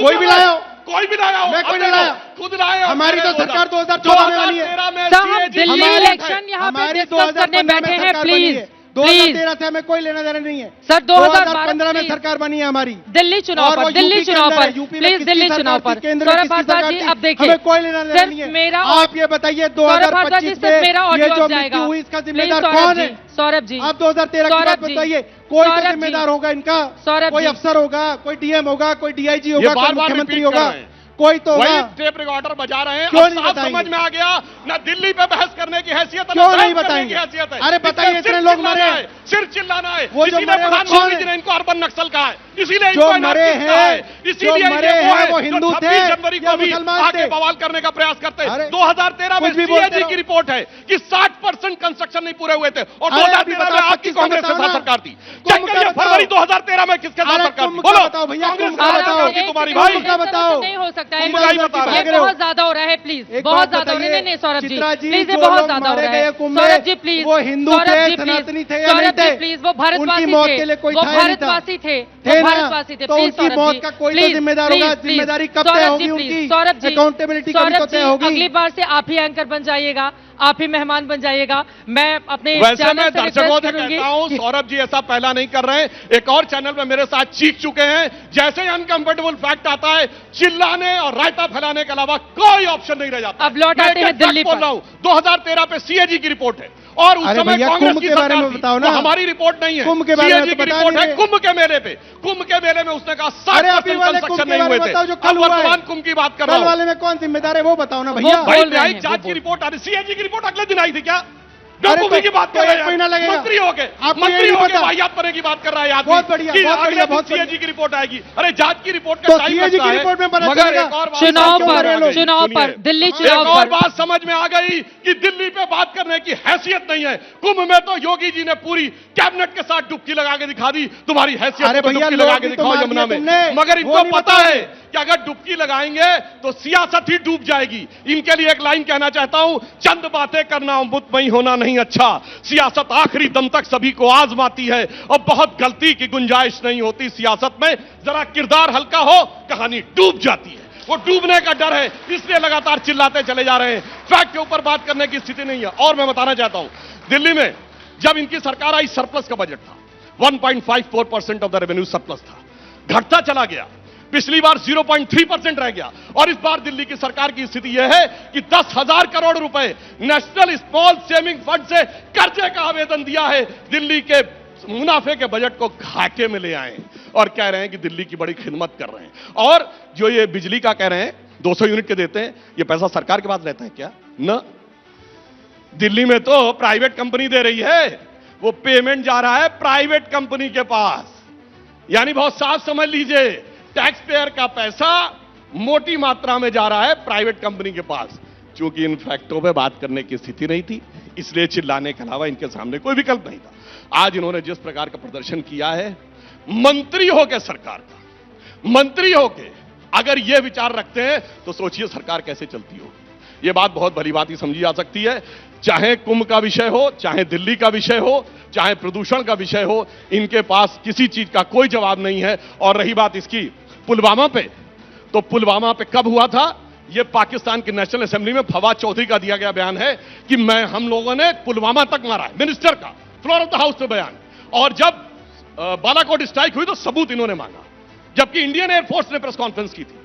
कोई भी लाया, कोई भी लाया, मैं कोई नहीं लाया, खुद लाया। हमारी तो सरकार 2014 में बनी है। सर, हम दिल्ली इलेक्शन यहाँ पे डिस्कस करने बैठे हैं, प्लीज 2013 से हमें कोई लेना देना नहीं है सर। 2015 में सरकार बनी है हमारी, दिल्ली चुनाव पर, दिल्ली चुनाव पर, प्लीज दिल्ली चुनाव पर। सौरभ भारद्वाज जी, अब देखिए, हमें कोई लेना देना नहीं है। मेरा आप ये बताइए 2025 में मेरा ये ऑडियो जो जाएगा, मृत्यु हुई इसका जिम्मेदार कौन है? सौरभ जी, आप 2013 की बात बताइए। कोई तो जिम्मेदार होगा इनका, कोई अफसर होगा, कोई डीएम होगा, कोई डीआईजी होगा, कोई मुख्यमंत्री होगा, कोई तो वही होगा। टेप रिकॉर्डर बजा रहे हैं। क्यों अब नहीं साफ बताएंगे? समझ में आ गया ना दिल्ली पे बहस करने की हैसियत है, क्यों ना नहीं बहस करने बताएंगे? की हैसियत है। अरे बताइए, सिर्फ इतने लोग चिल्लाना मरे। है, सिर्फ चिल्लाना है। वो जो इसीलिए मरे वो प्रधानमंत्री कौन जी है? ने इनको अर्बन नक्सल कहा है, इसीलिए जो इनको मरे anarchist कहा है, हैं, इसीलिए जो मरे ये हैं, जो वो हिंदू 26 थे जनवरी या को भी मुसलमान आके थे? बवाल करने का प्रयास करते अरे, हैं। 2013 में कुछ भी बोलते सीएजी रहो। की रिपोर्ट है कि 60% कंस्ट्रक्शन नहीं पूरे हुए थे और अरे, अभी 2013 में बताओ, आपकी 25 का कांग्रेस के बताओ साथ ना। सरकार थी। कुंभ चेक का करिए बताओ। फरवरी 2013 में किसके साथ अरे, सरकार थी? कुंभ का बोलो बताओ भैया, कांग्रेस कुंभ के का साथ बताओ। सरकार थी तुम्हारी भाई। कुंभ का बताओ। नहीं हो सकता है, कुंभ का ही ये बता रहे हो। बहुत ज्यादा हो रहा है। प्लीज एक बहुत बात ज्यादा हो रहा है। बताइए, नहीं सौरभ जी चित्रा जी, प्लीज, ये जो बहुत लोग ज्यादा हो मारे रहा है। गए कुंभ में, सौरभ जी प्लीज, वो हिंदू सौरभ थे, जी, प्लीज, सनातनी थे या सौरभ नहीं जी थे? प्लीज, वो भारतवासी उनकी मौत थे, के लिए कोई वो था या नहीं था? भारतवासी थे, थे वो ना? भारतवासी थे। तो प्लीज उनकी सौरभ मौत जी, का कोई तो प्लीज, जिम्मेदार होगा। प्लीज, जिम्मेदारी कब सौरभ तय जी, होगी प्लीज, उनकी? सौरभ जी, अकाउंटेबिलिटी कभी तो सौरभ तय जी, होगी। अगली बार से आप ही एंकर बन जाइएगा, आप ही मेहमान बन जाइएगा। मैं अपने वैसे चैनल मैं से दर्शकों रिक्वेस्ट से करूंगी कहता हूं सौरभ जी ऐसा पहला नहीं कर रहे हैं। एक और चैनल पे मेरे साथ चीख चुके हैं, जैसे ही अनकंफर्टेबल फैक्ट आता है चिल्लाने और रायता फैलाने के अलावा कोई ऑप्शन नहीं रह जाता। अब लौट आते मैं हैं दिल्ली बोल पर। रहा हूं 2013 पे सीएजी की रिपोर्ट है और उस अरे समय भैया, कांग्रेस कुंभ की के बारे सरकार में थी। बताओ ना। वो हमारी रिपोर्ट नहीं है, कुंभ के बारे में सीएजी तो की बता रिपोर्ट नहीं है। रहे। कुंभ के मेले पे, कुंभ के मेले में उसने कहा अरे, अभी 60% वाले कुंभ कंस्ट्रक्शन के नहीं बारे हुए में थे। बताओ जो अब कल हुआ है। वर्तमान कुंभ की बात कर कल रहा हूं। वाले में कौन जिम्मेदार है वो बताओ ना भैया। वो भाई बोल रहे न्यायिक हैं, जांच वो की बोल- रिपोर्ट आ रही, सीएजी की रिपोर्ट अगले दिन आई थी क्या? अरे बेवकूफी की बात तो कर रहे एक महीना हैं, लगेगा। मंत्री हो गए, आपको ये मंत्री नहीं हो गए, पता। वाहियात करने की बात कर रहा है आदमी। बहुत बढ़िया, कि बहुत अगले बढ़िया, दिन बहुत बढ़िया। सीएजी की रिपोर्ट आएगी। अरे जांच की रिपोर्ट तो का टाइम सीएजी लगता की है, रिपोर्ट में पता मगर चलेगा। एक और बात चुनाव क्यों पर, आ गई? चुनाव सुनिए। पर, दिल्ली एक चुनाव और पर बात समझ में आ गई कि दिल्ली पे बात करने की हैसियत नहीं है। कुंभ में तो योगी जी ने पूरी कैबिनेट के साथ डुबकी लगा के दिखा दी, तुम्हारी हैसियत अरे को भैया, डुबकी लगा लोग के भी तो दिखाओ मार यमुना दिए में। तुमने। मगर वो इनको नहीं पता बताओगे। है कि अगर डुबकी लगाएंगे तो सियासत ही डूब जाएगी। इनके लिए एक लाइन कहना चाहता हूं, चंद बातें करना मुतमई होना नहीं अच्छा, सियासत आखिरी दम तक सभी को आजमाती है और बहुत गलती की गुंजाइश नहीं होती सियासत में। जरा किरदार हल्का हो कहानी डूब जाती है, वो डूबने का डर है, इसलिए लगातार चिल्लाते चले जा रहे हैं। फैक्ट के ऊपर बात करने की स्थिति नहीं है। और मैं बताना चाहता हूं, दिल्ली में जब इनकी सरकार आई सरप्लस का बजट था, 1.54% ऑफ द रेवेन्यू सरप्लस था, घटता चला गया। पिछली बार 0.3% रह गया और इस बार दिल्ली की सरकार की स्थिति यह है कि 10,000 करोड़ रुपए नेशनल स्मॉल सेविंग फंड से कर्जे का आवेदन दिया है। दिल्ली के मुनाफे के बजट को घाटे में ले आए और कह रहे हैं कि दिल्ली की बड़ी खिदमत कर रहे हैं। और जो ये बिजली का कह रहे हैं 200 यूनिट के देते हैं, ये पैसा सरकार के पास रहता है क्या? न, दिल्ली में तो प्राइवेट कंपनी दे रही है, वो पेमेंट जा रहा है प्राइवेट कंपनी के पास। यानी बहुत साफ समझ लीजिए, टैक्स पेयर का पैसा मोटी मात्रा में जा रहा है प्राइवेट कंपनी के पास। चूंकि इन फैक्टों पे बात करने की स्थिति नहीं थी, इसलिए चिल्लाने के अलावा इनके सामने कोई विकल्प नहीं था। आज इन्होंने जिस प्रकार का प्रदर्शन किया है, मंत्री होके सरकार का, मंत्री होके अगर यह विचार रखते हैं तो सोचिए सरकार कैसे चलती होगी। यह बात बहुत भली बात ही समझी जा सकती है। चाहे कुंभ का विषय हो, चाहे दिल्ली का विषय हो, चाहे प्रदूषण का विषय हो, इनके पास किसी चीज का कोई जवाब नहीं है। और रही बात इसकी पुलवामा पे, तो पुलवामा पे कब हुआ था? यह पाकिस्तान की नेशनल असेंबली में फवाद चौधरी का दिया गया बयान है कि हम लोगों ने पुलवामा तक मारा है, मिनिस्टर का फ्लोर ऑफ द हाउस में बयान। और जब बालाकोट स्ट्राइक हुई तो सबूत इन्होंने मांगा, जबकि इंडियन एयरफोर्स ने प्रेस कॉन्फ्रेंस की थी,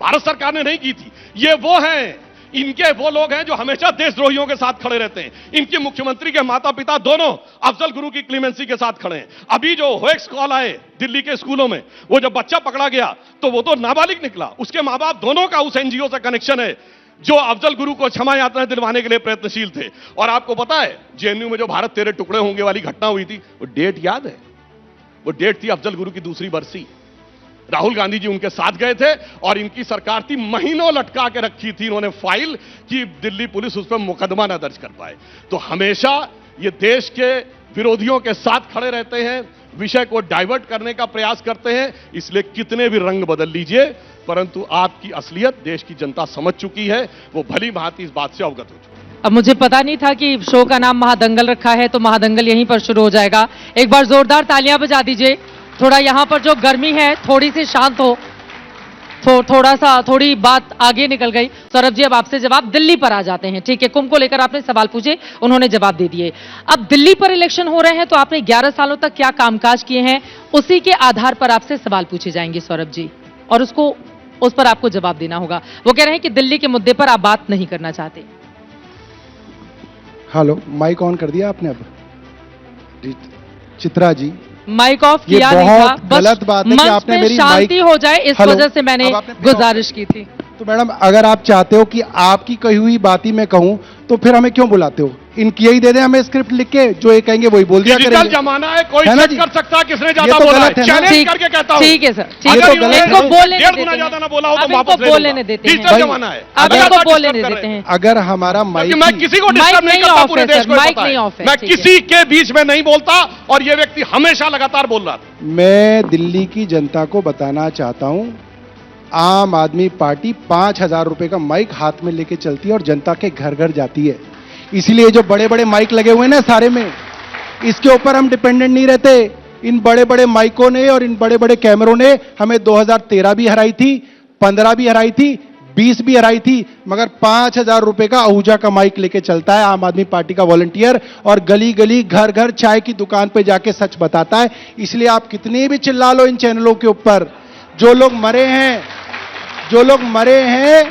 भारत सरकार ने नहीं की थी। ये वो हैं, इनके वो लोग हैं जो हमेशा देशद्रोहियों के साथ खड़े रहते हैं। इनके मुख्यमंत्री के माता पिता दोनों अफजल गुरु की क्लीमेंसी के साथ खड़े हैं। अभी जो होएक्स कॉल आए दिल्ली के स्कूलों में, वो जब बच्चा पकड़ा गया तो वो तो नाबालिग निकला, उसके मां बाप दोनों का उस एनजीओ से कनेक्शन है जो अफजल गुरु को क्षमा यात्रा दिलवाने के लिए प्रयत्नशील थे। और आपको पता है जेएनयू में जो भारत तेरे टुकड़े होंगे वाली घटना हुई थी, वो डेट याद है? वो डेट थी अफजल गुरु की दूसरी बरसी। राहुल गांधी जी उनके साथ गए थे और इनकी सरकार थी, महीनों लटका के रखी थी इन्होंने फाइल कि दिल्ली पुलिस उस पर मुकदमा न दर्ज कर पाए। तो हमेशा ये देश के विरोधियों के साथ खड़े रहते हैं, विषय को डाइवर्ट करने का प्रयास करते हैं। इसलिए कितने भी रंग बदल लीजिए, परंतु आपकी असलियत देश की जनता समझ चुकी है, वो भली भांति इस बात से अवगत हो चुकी है। अब मुझे पता नहीं था कि शो का नाम महादंगल रखा है, तो महादंगल यहीं पर शुरू हो जाएगा। एक बार जोरदार तालियां बजा दीजिए, थोड़ा यहां पर जो गर्मी है थोड़ी सी शांत हो, थोड़ी बात आगे निकल गई। सौरभ जी, अब आपसे जवाब दिल्ली पर आ जाते हैं। ठीक है, कुंभ को लेकर आपने सवाल पूछे, उन्होंने जवाब दे दिए। अब दिल्ली पर इलेक्शन हो रहे हैं, तो आपने 11 सालों तक क्या कामकाज किए हैं, उसी के आधार पर आपसे सवाल पूछे जाएंगे सौरभ जी, और उस पर आपको जवाब देना होगा। वो कह रहे हैं कि दिल्ली के मुद्दे पर आप बात नहीं करना चाहते। हेलो, माइक ऑन कर दिया आपने? अब चित्रा जी, माइक ऑफ ये किया नहीं था, बहुत गलत बात है कि मंच आपने में मेरी शांति माइक- हो जाए इस हेलो, वजह से मैंने अब आपने फिर गुजारिश की थी। तो मैडम अगर आप चाहते हो कि आपकी कही हुई बात ही मैं कहूं तो फिर हमें क्यों बुलाते हो? इनकी यही दे दें हमें स्क्रिप्ट लिख के, जो ये कहेंगे वही बोल दिया डिजिटल करेंगे। जमाना है, कोई है ना चेक जी? कर सकता है किसने ये ज्यादा तो बोला है। गलत है ना? चैलेंज करके कहता हूं। ठीक है सर, ठीक ये है, तो गलत है इनको ना? बोलने डेढ़ देते गुना हैं। ज्यादा ना बोला हो तो अब इनको वापस ले बोलने लूंगा। देते हैं। डिजिटल जमाना है। अब अगर इनको आप बोलने डिस्टर्ब कर देते रहे हैं। अगर हमारा माइक क्योंकि मैं किसी को डिस्टर्ब नहीं नहीं करता, ऑफ पूरे है देश सर, को माइक पता नहीं है। ऑफ है, मैं ठीक है। किसी के बीच में नहीं बोलता और ये व्यक्ति हमेशा लगातार बोल रहा था। मैं दिल्ली की जनता को बताना चाहता हूं, आम आदमी पार्टी 5,000 रुपए का माइक हाथ में लेके चलती है और जनता के घर घर जाती है। इसीलिए जो बड़े बड़े माइक लगे हुए हैं ना सारे में, इसके ऊपर हम डिपेंडेंट नहीं रहते। इन बड़े बड़े माइकों ने और इन बड़े बड़े कैमरों ने हमें 2013 भी हराई थी, 15 भी हराई थी, 20 भी हराई थी, मगर 5,000 रुपए का आहूजा का माइक लेके चलता है आम आदमी पार्टी का वॉलंटियर और गली गली घर घर चाय की दुकान पे जाके सच बताता है। इसलिए आप कितनी भी चिल्ला लो इन चैनलों के ऊपर, जो लोग मरे हैं,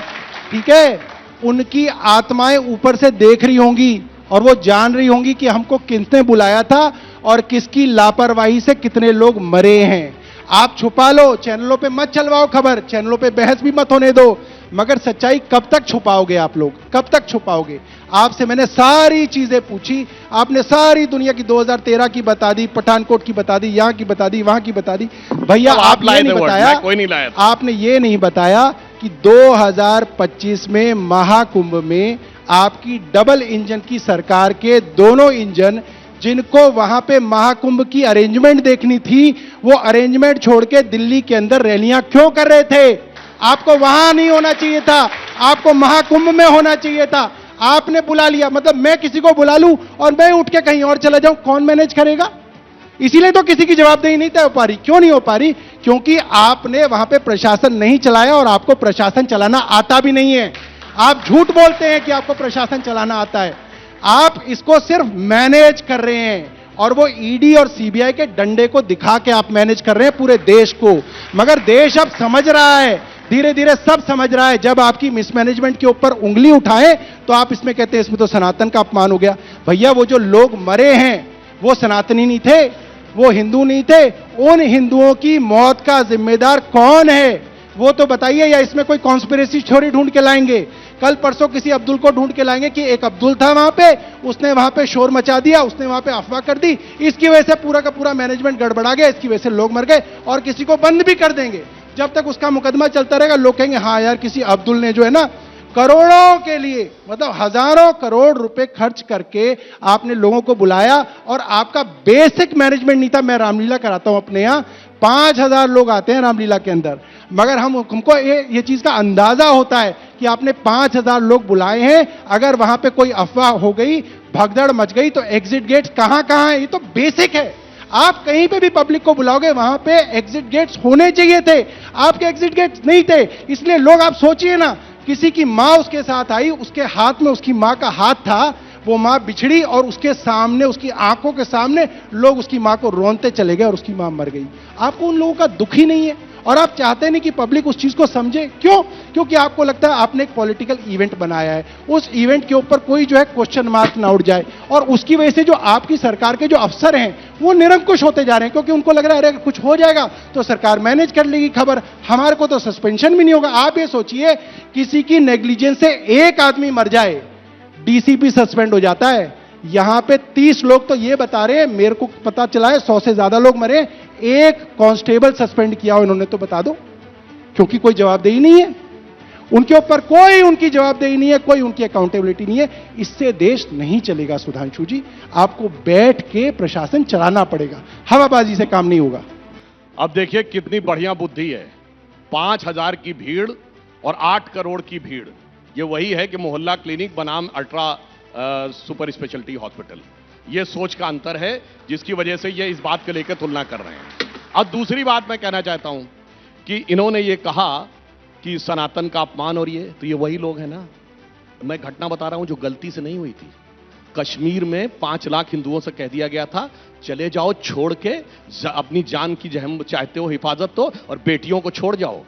ठीक है, उनकी आत्माएं ऊपर से देख रही होंगी और वो जान रही होंगी कि हमको किसने बुलाया था और किसकी लापरवाही से कितने लोग मरे हैं। आप छुपा लो, चैनलों पे मत चलवाओ खबर, चैनलों पे बहस भी मत होने दो, मगर सच्चाई कब तक छुपाओगे आप लोग, कब तक छुपाओगे? आपसे मैंने सारी चीजें पूछी, आपने सारी दुनिया की 2013 की बता दी, पठानकोट की बता दी, यहां की बता दी, वहां की बता दी। भैया तो आप लाए ये नहीं थे वर्ड, बताया, मैं कोई नहीं लाया था। आपने ये नहीं बताया कि 2025 में महाकुंभ में आपकी डबल इंजन की सरकार के दोनों इंजन, जिनको वहां पे महाकुंभ की अरेंजमेंट देखनी थी, वो अरेंजमेंट छोड़ के दिल्ली के अंदर रैलियां क्यों कर रहे थे? आपको वहां नहीं होना चाहिए था, आपको महाकुंभ में होना चाहिए था। आपने बुला लिया, मतलब मैं किसी को बुला लूं और मैं उठ के कहीं और चला जाऊं, कौन मैनेज करेगा? इसीलिए तो किसी की जवाबदेही नहीं तय हो पा रही। क्यों नहीं हो पा रही? क्योंकि आपने वहां पे प्रशासन नहीं चलाया और आपको प्रशासन चलाना आता भी नहीं है। आप झूठ बोलते हैं कि आपको प्रशासन चलाना आता है, आप इसको सिर्फ मैनेज कर रहे हैं और वो ईडी और सीबीआई के डंडे को दिखा के आप मैनेज कर रहे हैं पूरे देश को। मगर देश अब समझ रहा है, धीरे धीरे सब समझ रहा है। जब आपकी मिसमैनेजमेंट के ऊपर उंगली उठाए तो आप इसमें कहते हैं इसमें तो सनातन का अपमान हो गया। भैया वो जो लोग मरे हैं वो सनातनी नहीं थे, वो हिंदू नहीं थे। उन हिंदुओं की मौत का जिम्मेदार कौन है वो तो बताइए, या इसमें कोई कॉन्स्पिरेसी थ्योरी ढूंढ के लाएंगे? कल परसों किसी अब्दुल को ढूंढ के लाएंगे कि एक अब्दुल था वहां पे, उसने वहां पे शोर मचा दिया, उसने वहां पे अफवाह कर दी, इसकी वजह से पूरा का पूरा मैनेजमेंट गड़बड़ा गया, इसकी वजह से लोग मर गए, और किसी को बंद भी कर देंगे। जब तक उसका मुकदमा चलता रहेगा लोग कहेंगे हाँ यार किसी अब्दुल ने जो है ना करोड़ों के लिए, मतलब हजारों करोड़ रुपए खर्च करके आपने लोगों को बुलाया और आपका बेसिक मैनेजमेंट नहीं था। मैं रामलीला कराता हूं अपने यहां, 5,000 लोग आते हैं रामलीला के अंदर, मगर हमको ये चीज का अंदाजा होता है कि आपने 5,000 लोग बुलाए हैं। अगर वहां पे कोई अफवाह हो गई, भगदड़ मच गई, तो एग्जिट गेट्स कहां है, ये तो बेसिक है। आप कहीं पे भी पब्लिक को बुलाओगे वहां पे एग्जिट गेट्स होने चाहिए थे, आपके एग्जिट गेट्स नहीं थे। इसलिए लोग, आप सोचिए ना, किसी की मां उसके साथ आई, उसके हाथ में उसकी मां का हाथ था, वो मां बिछड़ी और उसके सामने, उसकी आंखों के सामने लोग उसकी मां को रोनते चले गए और उसकी मां मर गई। आपको उन लोगों का दुख ही नहीं है और आप चाहते नहीं कि पब्लिक उस चीज को समझे। क्यों? क्योंकि आपको लगता है आपने एक पॉलिटिकल इवेंट बनाया है, उस इवेंट के ऊपर कोई जो है क्वेश्चन मार्क ना उठ जाए, और उसकी वजह से जो आपकी सरकार के जो अफसर हैं वो निरंकुश होते जा रहे हैं, क्योंकि उनको लग रहा है अरे कुछ हो जाएगा तो सरकार मैनेज कर लेगी खबर, हमारे को तो सस्पेंशन भी नहीं होगा। आप ये सोचिए, किसी की नेग्लिजेंस से एक आदमी मर जाए, डीसीपी सस्पेंड हो जाता है। यहां पे 30 लोग तो ये बता रहे हैं, मेरे को पता चला है 100 से ज्यादा लोग मरे, एक कांस्टेबल सस्पेंड किया हो इन्होंने, तो बता दो, क्योंकि कोई जवाबदेही नहीं है उनके ऊपर, कोई उनकी जवाबदेही नहीं है, कोई उनकी अकाउंटेबिलिटी नहीं है। इससे देश नहीं चलेगा सुधांशु जी, आपको बैठ के प्रशासन चलाना पड़ेगा, हवाबाजी से काम नहीं होगा। अब देखिए कितनी बढ़िया बुद्धि है, 5,000 की भीड़ और 8 करोड़ की भीड़, ये वही है कि मोहल्ला क्लिनिक बनाम अल्ट्रा सुपर स्पेशलिटी हॉस्पिटल। ये सोच का अंतर है जिसकी वजह से ये इस बात को लेकर तुलना कर रहे हैं। अब दूसरी बात मैं कहना चाहता हूं कि इन्होंने ये कहा कि सनातन का अपमान हो रही है, तो ये वही लोग हैं ना, मैं घटना बता रहा हूं जो गलती से नहीं हुई थी। कश्मीर में 5 लाख हिंदुओं से कह दिया गया था चले जाओ, छोड़ के अपनी जान की जहम चाहते हो हिफाजत तो, और बेटियों को छोड़ जाओ।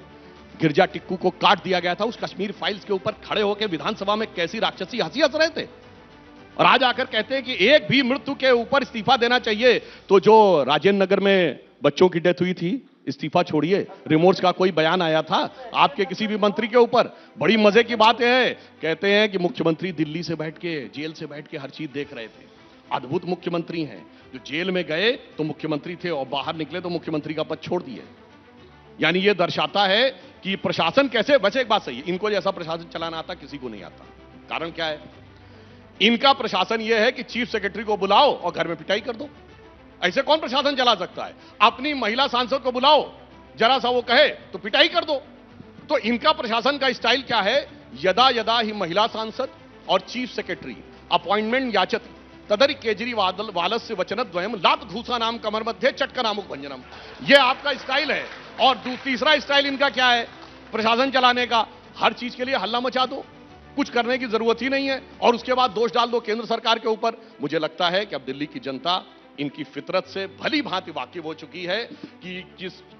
गिरजा टिक्कू को काट दिया गया था, उस कश्मीर फाइल्स के ऊपर खड़े होकर विधानसभा में कैसी राक्षसी हंसी हंस रहे थे, और आज आकर कहते हैं कि एक भी मृत्यु के ऊपर इस्तीफा देना चाहिए। तो जो राजेंद्र नगर में बच्चों की डेथ हुई थी, इस्तीफा छोड़िए, रिमोर्स का कोई बयान आया था आपके किसी भी मंत्री के ऊपर? बड़ी मजे की बात है, कहते हैं कि मुख्यमंत्री दिल्ली से बैठ के, जेल से बैठ के हर चीज देख रहे थे। अद्भुत मुख्यमंत्री हैं, जो जेल में गए तो मुख्यमंत्री थे और बाहर निकले तो मुख्यमंत्री का पद छोड़ दिए। यानी यह दर्शाता है कि प्रशासन कैसे, वैसे एक बात सही है, इनको जैसा प्रशासन चलाना आता किसी को नहीं आता। कारण क्या है? इनका प्रशासन यह है कि चीफ सेक्रेटरी को बुलाओ और घर में पिटाई कर दो। ऐसे कौन प्रशासन चला सकता है? अपनी महिला सांसद को बुलाओ, जरा सा वो कहे तो पिटाई कर दो। तो इनका प्रशासन का स्टाइल क्या है? यदा यदा ही महिला सांसद और चीफ सेक्रेटरी अपॉइंटमेंट याचति तदरि केजरीवाल वालस्य वचनद्वयम लात धूसा नाम कमर मध्य चटकनामुक भंजनम। यह आपका स्टाइल है। और तीसरा स्टाइल इनका क्या है प्रशासन चलाने का? हर चीज के लिए हल्ला मचा दो, कुछ करने की जरूरत ही नहीं है, और उसके बाद दोष डाल दो केंद्र सरकार के ऊपर। मुझे लगता है कि अब दिल्ली की जनता इनकी फितरत से भली भांति वाकिफ हो चुकी है कि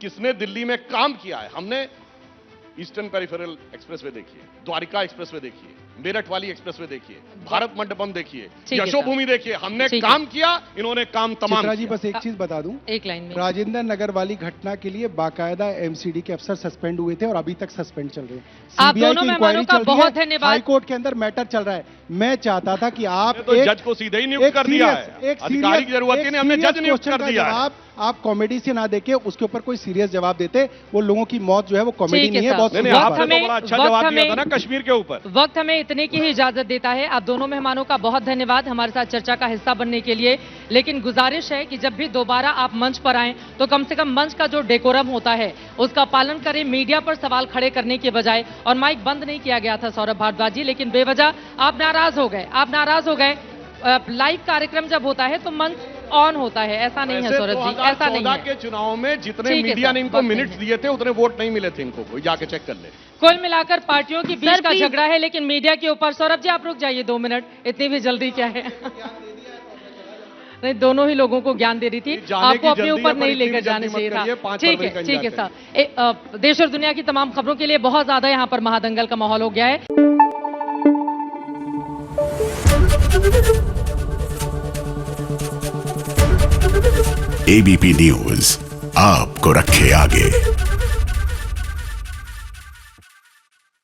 किसने दिल्ली में काम किया है। हमने ईस्टर्न पेरिफेरल एक्सप्रेसवे देखिए, द्वारिका एक्सप्रेसवे देखिए, मेरठ वाली एक्सप्रेसवे देखिए, भारत मंडपम देखिए, यशोभूमि देखिए, हमने काम किया, इन्होंने काम तमाम चित्रा जी किया। बस एक चीज बता दूं, एक लाइन में राजेंद्र नगर वाली घटना के लिए बाकायदा एमसीडी के अफसर सस्पेंड हुए थे और अभी तक सस्पेंड चल रहे हैं। आप सीबीआई दोनों की मेहमानों इंक्वायरी का चल रही बहुत है, धन्यवाद। हाई कोर्ट के अंदर मैटर चल रहा है। मैं चाहता था कि आप तो जज को सीधे ही नियुक्त कर दिया है, अधिकारी की जरूरत ही नहीं, हमने जज नियुक्त कर दिया है। आप कॉमेडी से ना देके उसके ऊपर कोई सीरियस जवाब देते, वो लोगों की मौत जो है वो कॉमेडी ठीक है नहीं है। साहब। बहुत नहीं, सीरियस आपने बात है। तो बड़ा अच्छा जवाब दिया था ना कश्मीर के ऊपर। वक्त हमें इतने की ही इजाजत देता है। आप दोनों मेहमानों का बहुत धन्यवाद हमारे साथ चर्चा का हिस्सा बनने के लिए। लेकिन गुजारिश है कि जब भी दोबारा आप मंच पर आएं तो कम से कम मंच का जो डेकोरम होता है उसका पालन करें। मीडिया पर सवाल खड़े करने के बजाय, और माइक बंद नहीं किया गया था सौरभ भारद्वाज जी, लेकिन बेवजह आप नाराज हो गए। आप नाराज हो गए। लाइव कार्यक्रम जब होता है तो मंच ऑन होता है, ऐसा नहीं है सौरभ जी, ऐसा नहीं है। के चुनाव में जितने ठीक है मीडिया सर, ने इनको वक्त मिनट्स नहीं दिए थे उतने वोट नहीं मिले थे इनको, कोई जाके चेक कर ले। कुल मिलाकर पार्टियों के बीच सर, का प्लीज। झगड़ा है, लेकिन मीडिया के ऊपर। सौरभ जी आप रुक जाइए 2 मिनट, इतनी भी जल्दी क्या है? नहीं, दोनों ही लोगों को ज्ञान दे रही थी, जाने आपको की अपने जल्दी ऊपर है, पर नहीं इतनी लेकर भी जाना जल्दी चाहिए मत करिए, था। 5 ठीक फरवरी है, का ठीक है इंतजार सर। देश और दुनिया की तमाम खबरों के लिए बहुत ज्यादा यहाँ पर महादंगल का माहौल हो गया है। एबीपी न्यूज आपको रखे आगे।